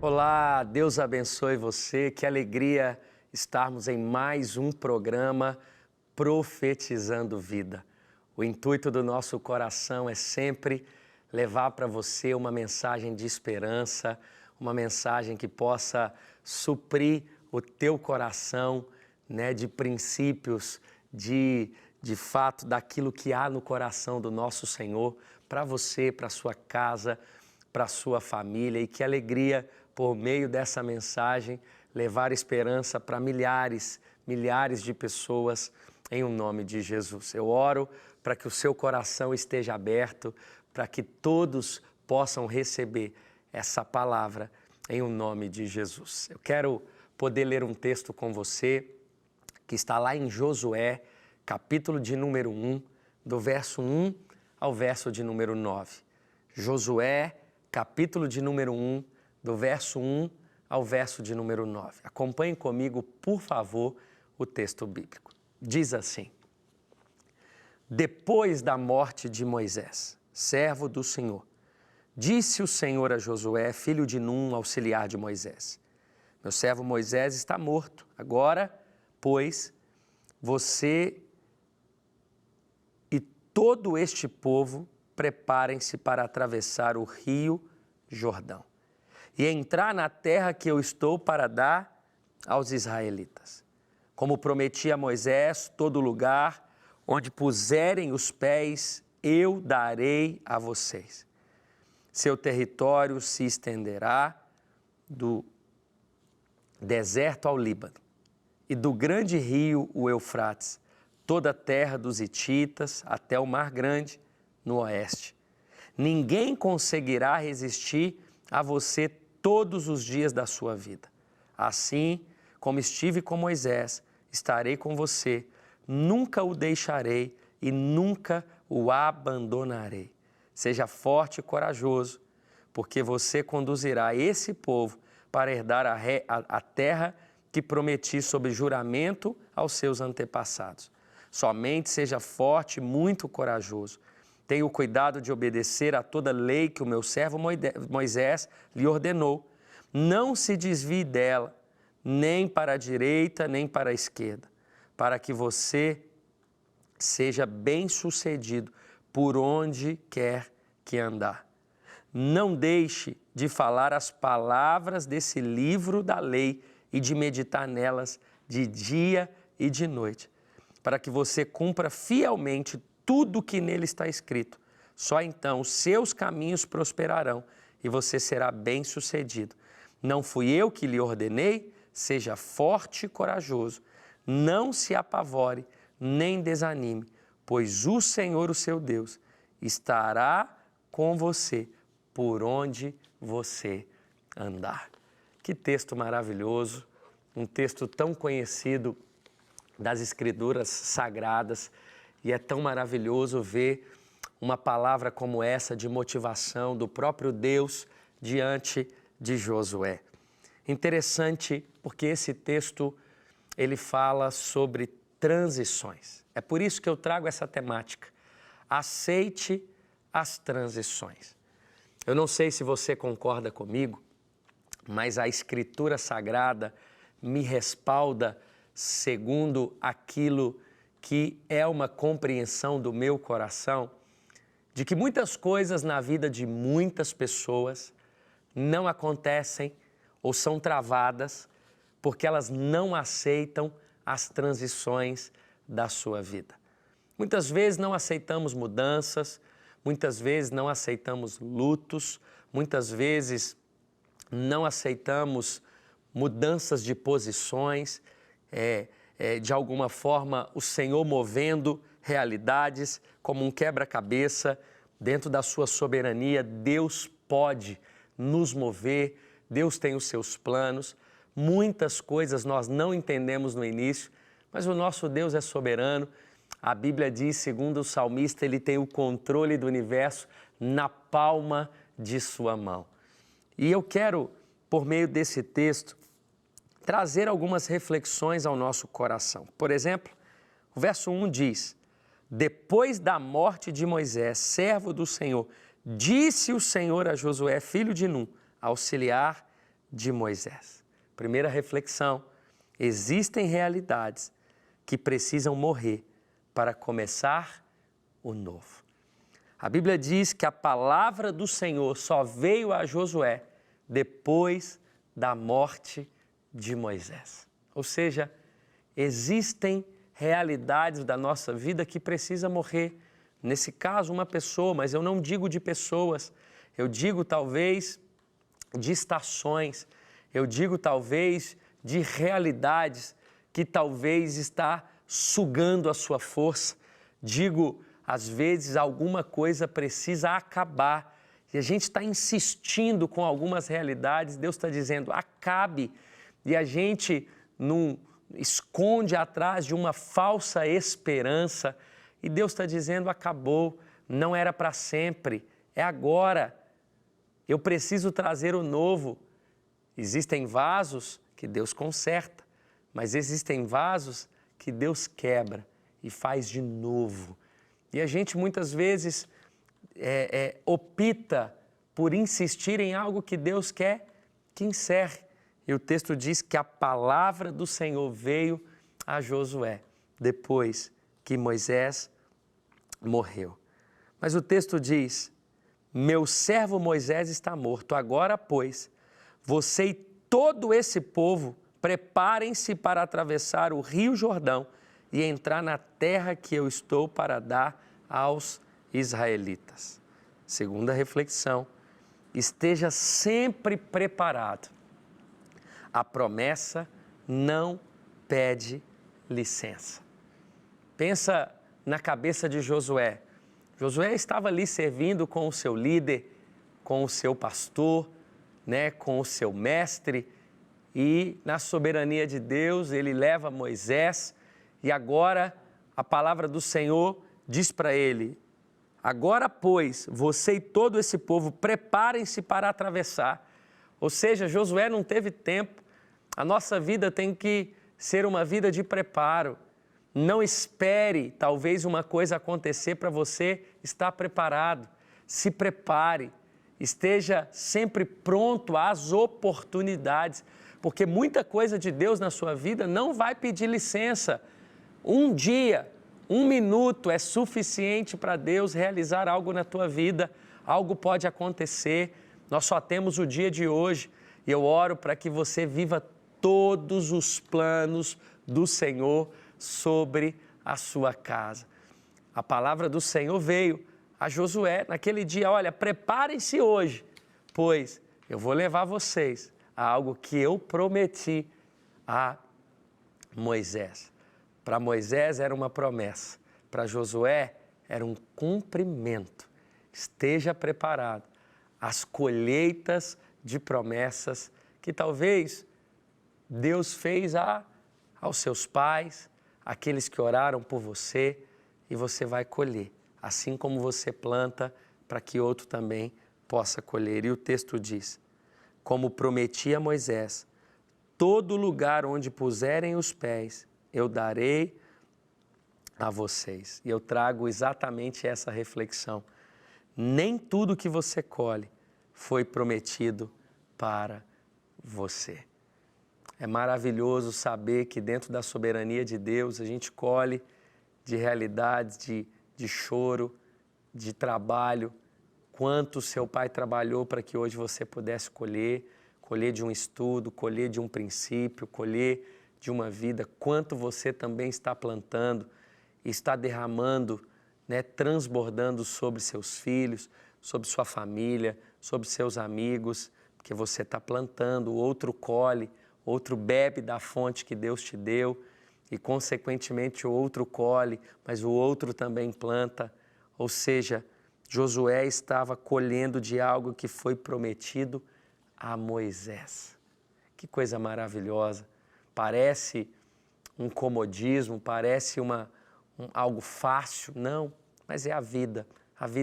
Olá, Deus abençoe você. Que alegria estarmos em mais um programa Profetizando Vida. O intuito do nosso coração é sempre levar para você uma mensagem de esperança, uma mensagem que possa suprir o teu coração, de princípios, de fato, daquilo que há no coração do nosso Senhor, para você, para sua casa, para sua família. E que alegria, por meio dessa mensagem, levar esperança para milhares de pessoas em nome de Jesus. Eu oro para que o seu coração esteja aberto, para que todos possam receber essa palavra em nome de Jesus. Eu quero poder ler um texto com você que está lá em Josué, capítulo de número 1, do verso 1 ao verso de número 9. Josué, capítulo de número 1, do verso 1 ao verso de número 9. Acompanhe comigo, por favor, o texto bíblico. Diz assim: Depois da morte de Moisés, servo do Senhor, disse o Senhor a Josué, filho de Num, auxiliar de Moisés: Meu servo Moisés está morto. Agora, pois, você e todo este povo preparem-se para atravessar o rio Jordão e entrar na terra que eu estou para dar aos israelitas. Como prometi a Moisés, todo lugar onde puserem os pés, eu darei a vocês. Seu território se estenderá do deserto ao Líbano e do grande rio, o Eufrates, toda a terra dos hititas até o Mar Grande, no oeste. Ninguém conseguirá resistir a você todos os dias da sua vida. Assim como estive com Moisés, estarei com você, nunca o deixarei e nunca o abandonarei. Seja forte e corajoso, porque você conduzirá esse povo para herdar a terra que prometi sob juramento aos seus antepassados. Somente seja forte e muito corajoso. Tenha o cuidado de obedecer a toda lei que o meu servo Moisés lhe ordenou. Não se desvie dela, nem para a direita, nem para a esquerda, para que você seja bem-sucedido por onde quer que andar. Não deixe de falar as palavras desse livro da lei e de meditar nelas de dia e de noite, para que você cumpra fielmente tudo que nele está escrito. Só então os seus caminhos prosperarão e você será bem-sucedido. Não fui eu que lhe ordenei? Seja forte e corajoso. Não se apavore, nem desanime, pois o Senhor, o seu Deus, estará com você por onde você andar. Que texto maravilhoso, um texto tão conhecido das Escrituras Sagradas. E é tão maravilhoso ver uma palavra como essa de motivação do próprio Deus diante de Josué. Interessante porque esse texto ele fala sobre transições. É por isso que eu trago essa temática. Aceite as transições. Eu não sei se você concorda comigo, mas a Escritura Sagrada me respalda segundo aquilo que é uma compreensão do meu coração, de que muitas coisas na vida de muitas pessoas não acontecem ou são travadas porque elas não aceitam as transições da sua vida. Muitas vezes não aceitamos mudanças, muitas vezes não aceitamos lutos, muitas vezes não aceitamos mudanças de posições, de alguma forma o Senhor movendo realidades como um quebra-cabeça. Dentro da sua soberania, Deus pode nos mover, Deus tem os seus planos. Muitas coisas nós não entendemos no início, mas o nosso Deus é soberano. A Bíblia diz, segundo o salmista, Ele tem o controle do universo na palma de sua mão. E eu quero, por meio desse texto, trazer algumas reflexões ao nosso coração. Por exemplo, o verso 1 diz: Depois da morte de Moisés, servo do Senhor, disse o Senhor a Josué, filho de Num, auxiliar de Moisés. Primeira reflexão: existem realidades que precisam morrer para começar o novo. A Bíblia diz que a palavra do Senhor só veio a Josué depois da morte de Moisés. Ou seja, existem realidades da nossa vida que precisam morrer. Nesse caso, uma pessoa, mas eu não digo de pessoas, eu digo talvez de estações, eu digo talvez de realidades que talvez está sugando a sua força. Digo, às vezes alguma coisa precisa acabar e a gente está insistindo com algumas realidades, Deus está dizendo acabe, e a gente não esconde atrás de uma falsa esperança e Deus está dizendo acabou, não era para sempre, é agora, eu preciso trazer o novo. Existem vasos que Deus conserta, mas existem vasos que Deus quebra e faz de novo. E a gente muitas vezes opta por insistir em algo que Deus quer que encerre. E o texto diz que a palavra do Senhor veio a Josué depois que Moisés morreu. Mas o texto diz: meu servo Moisés está morto, agora, pois, você e todo esse povo preparem-se para atravessar o rio Jordão e entrar na terra que eu estou para dar aos israelitas. Segunda reflexão: esteja sempre preparado. A promessa não pede licença. Pensa na cabeça de Josué. Josué estava ali servindo com o seu líder, com o seu pastor, com o seu mestre, e na soberania de Deus ele leva Moisés e agora a palavra do Senhor diz para ele: agora, pois, você e todo esse povo preparem-se para atravessar. Ou seja, Josué não teve tempo. A nossa vida tem que ser uma vida de preparo. Não espere talvez uma coisa acontecer para você estar preparado. Se prepare, esteja sempre pronto às oportunidades, porque muita coisa de Deus na sua vida não vai pedir licença. Um dia, 1 minuto é suficiente para Deus realizar algo na tua vida, algo pode acontecer, nós só temos o dia de hoje e eu oro para que você viva todos os planos do Senhor sobre a sua casa. A palavra do Senhor veio a Josué naquele dia: olha, preparem-se hoje, pois eu vou levar vocês a algo que eu prometi a Moisés. Para Moisés era uma promessa, para Josué era um cumprimento. Esteja preparado. As colheitas de promessas que talvez Deus fez aos seus pais, aqueles que oraram por você, e você vai colher, assim como você planta, para que outro também possa colher. E o texto diz: como prometi a Moisés, todo lugar onde puserem os pés, eu darei a vocês. E eu trago exatamente essa reflexão. Nem tudo que você colhe foi prometido para você. É maravilhoso saber que dentro da soberania de Deus a gente colhe de realidades, de choro, de trabalho. Quanto seu pai trabalhou para que hoje você pudesse colher de um estudo, colher de um princípio, colher de uma vida. Quanto você também está plantando, está derramando, transbordando sobre seus filhos, sobre sua família, sobre seus amigos, porque você está plantando, o outro colhe, outro bebe da fonte que Deus te deu e, consequentemente, o outro colhe, mas o outro também planta. Ou seja, Josué estava colhendo de algo que foi prometido a Moisés. Que coisa maravilhosa! Parece um comodismo, parece algo fácil. Não, mas é a vida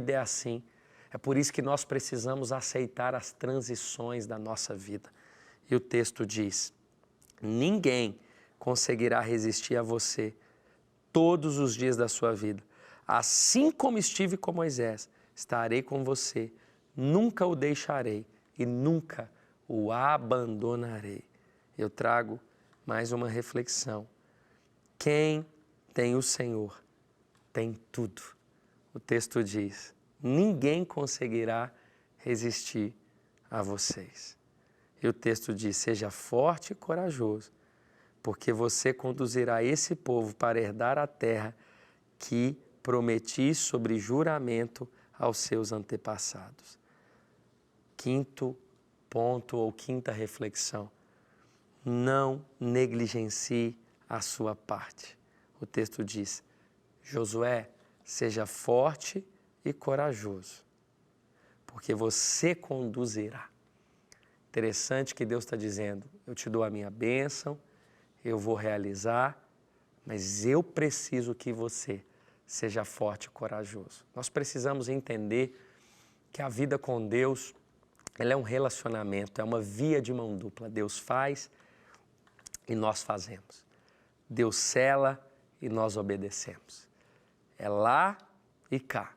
é assim. É por isso que nós precisamos aceitar as transições da nossa vida. E o texto diz: ninguém conseguirá resistir a você todos os dias da sua vida. Assim como estive com Moisés, estarei com você, nunca o deixarei e nunca o abandonarei. Eu trago mais uma reflexão. Quem tem o Senhor tem tudo. O texto diz, ninguém conseguirá resistir a vocês. E o texto diz, seja forte e corajoso, porque você conduzirá esse povo para herdar a terra que prometi sobre juramento aos seus antepassados. Quinto ponto ou quinta reflexão, não negligencie a sua parte. O texto diz, Josué, seja forte e corajoso, porque você conduzirá. Interessante que Deus está dizendo, eu te dou a minha bênção, eu vou realizar, mas eu preciso que você seja forte e corajoso. Nós precisamos entender que a vida com Deus, ela é um relacionamento, é uma via de mão dupla. Deus faz e nós fazemos. Deus sela e nós obedecemos. É lá e cá.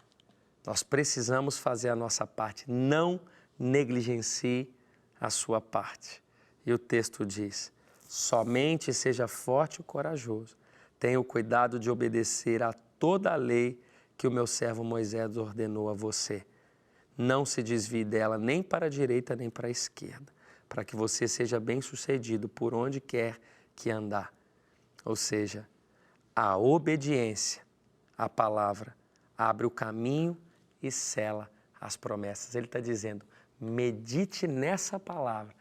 Nós precisamos fazer a nossa parte. Não negligencie a sua parte. E o texto diz, somente seja forte e corajoso. Tenha o cuidado de obedecer a toda a lei que o meu servo Moisés ordenou a você. Não se desvie dela nem para a direita nem para a esquerda, para que você seja bem-sucedido por onde quer que andar. Ou seja, a obediência à palavra abre o caminho e sela as promessas. Ele está dizendo, medite nessa palavra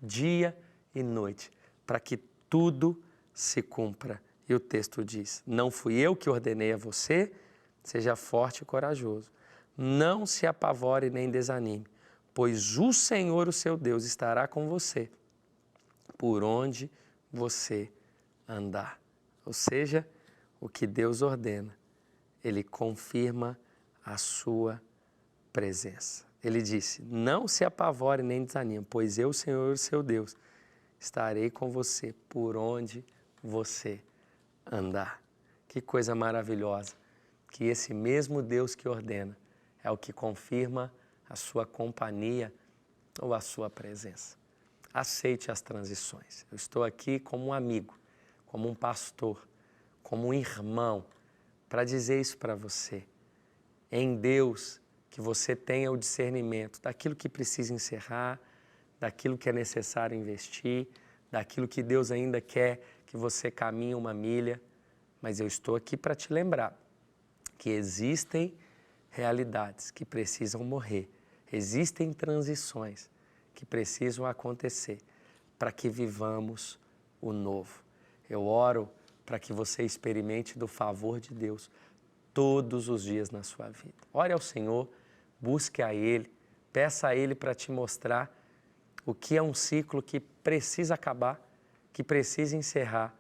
dia e noite, para que tudo se cumpra. E o texto diz, não fui eu que ordenei a você, seja forte e corajoso. Não se apavore nem desanime, pois o Senhor, o seu Deus, estará com você por onde você andar. Ou seja, o que Deus ordena, Ele confirma a sua presença. Ele disse, não se apavore nem desanime, pois eu, Senhor, o seu Deus, estarei com você por onde você andar. Que coisa maravilhosa, que esse mesmo Deus que ordena é o que confirma a sua companhia ou a sua presença. Aceite as transições. Eu estou aqui como um amigo, como um pastor, como um irmão, para dizer isso para você. Em Deus, que você tenha o discernimento daquilo que precisa encerrar, daquilo que é necessário investir, daquilo que Deus ainda quer que você caminhe uma milha. Mas eu estou aqui para te lembrar que existem realidades que precisam morrer, existem transições que precisam acontecer para que vivamos o novo. Eu oro para que você experimente do favor de Deus todos os dias na sua vida. Ore ao Senhor, busque a Ele, peça a Ele para te mostrar o que é um ciclo que precisa acabar, que precisa encerrar,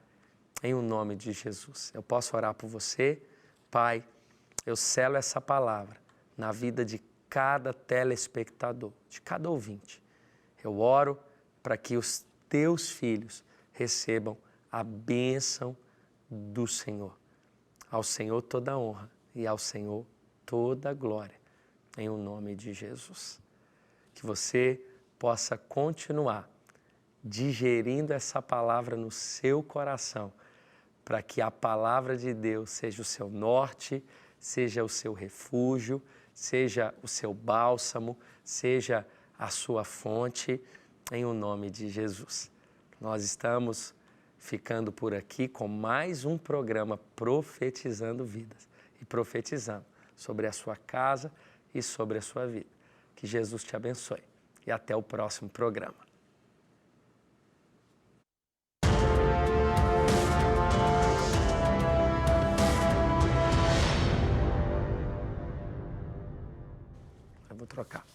em o nome de Jesus. Eu posso orar por você? Pai, eu selo essa palavra na vida de cada telespectador, de cada ouvinte. Eu oro para que os teus filhos recebam a bênção do Senhor. Ao Senhor toda a honra e ao Senhor toda a glória, em o nome de Jesus. Que você possa continuar digerindo essa palavra no seu coração, para que a palavra de Deus seja o seu norte, seja o seu refúgio, seja o seu bálsamo, seja a sua fonte, em o nome de Jesus. Nós estamos ficando por aqui com mais um programa Profetizando Vidas e profetizando sobre a sua casa e sobre a sua vida. Que Jesus te abençoe e até o próximo programa. Eu vou trocar.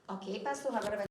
Ok, pastor, agora vai